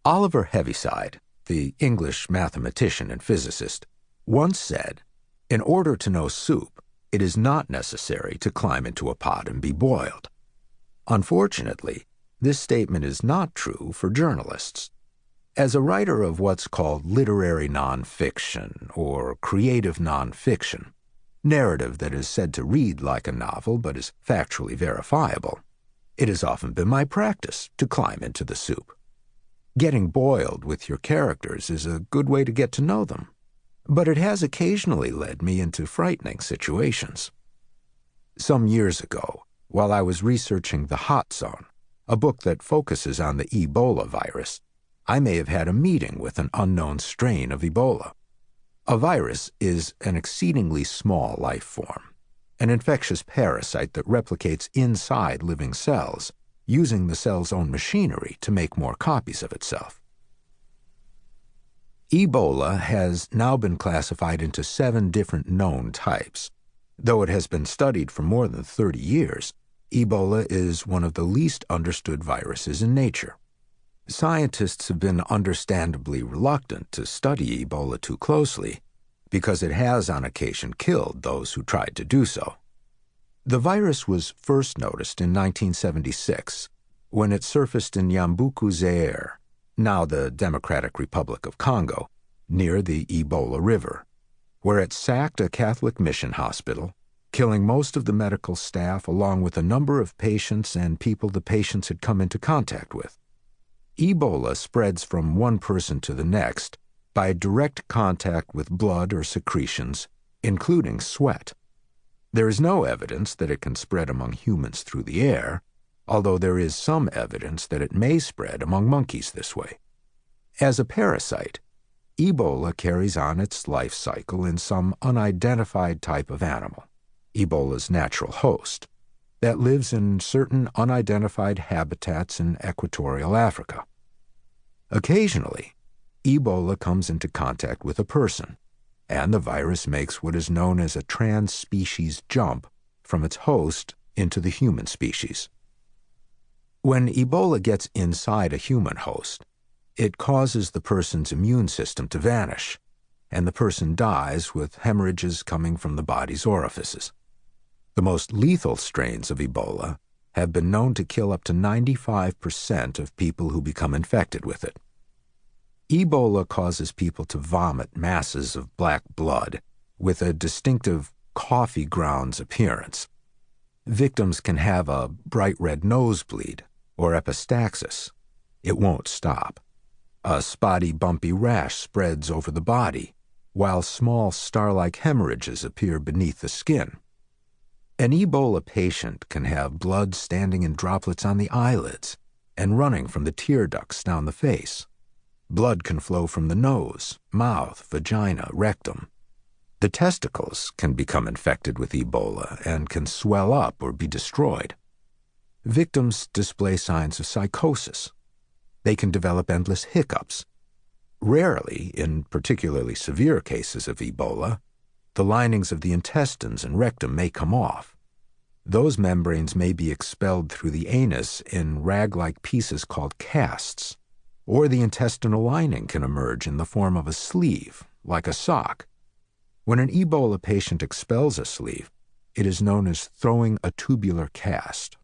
Oliver Heaviside, the English mathematician and physicist, once said, "In order to know soup, it is not necessary to climb into a pot and be boiled." Unfortunately, this statement is not true for journalists. As a writer of what's called literary nonfiction or creative nonfiction, narrative that is said to read like a novel but is factually verifiable, it has often been my practice to climb into the soup. Getting boiled with your characters is a good way to get to know them, but it has occasionally led me into frightening situations. Some years ago, while I was researching The Hot Zone, a book that focuses on the Ebola virus, I may have had a meeting with an unknown strain of Ebola. A virus is an exceedingly small life form, an infectious parasite that replicates inside living cells, using the cell's own machinery to make more copies of itself. Ebola has now been classified into 7 different known types. Though it has been studied for more than 30 years, Ebola is one of the least understood viruses in nature. Scientists have been understandably reluctant to study Ebola too closely because it has on occasion killed those who tried to do so. The virus was first noticed in 1976 when it surfaced in Yambuku, Zaire, now the Democratic Republic of Congo, near the Ebola River, where it sacked a Catholic mission hospital, killing most of the medical staff along with a number of patients and people the patients had come into contact with. Ebola spreads from one person to the next by direct contact with blood or secretions, including sweat. There is no evidence that it can spread among humans through the air, although there is some evidence that it may spread among monkeys this way. As a parasite, Ebola carries on its life cycle in some unidentified type of animal, Ebola's natural host, that lives in certain unidentified habitats in equatorial Africa. Occasionally, Ebola comes into contact with a person, and the virus makes what is known as a trans-species jump from its host into the human species. When Ebola gets inside a human host, it causes the person's immune system to vanish, and the person dies with hemorrhages coming from the body's orifices. The most lethal strains of Ebola have been known to kill up to 95% of people who become infected with it. Ebola causes people to vomit masses of black blood with a distinctive coffee grounds appearance. Victims can have a bright red nosebleed or epistaxis. It won't stop. A spotty, bumpy rash spreads over the body, while small star-like hemorrhages appear beneath the skin. An Ebola patient can have blood standing in droplets on the eyelids and running from the tear ducts down the face. Blood can flow from the nose, mouth, vagina, rectum. The testicles can become infected with Ebola and can swell up or be destroyed. Victims display signs of psychosis. They can develop endless hiccups. Rarely, in particularly severe cases of Ebola, the linings of the intestines and rectum may come off. Those membranes may be expelled through the anus in rag-like pieces called casts, or the intestinal lining can emerge in the form of a sleeve, like a sock. When an Ebola patient expels a sleeve, it is known as throwing a tubular cast.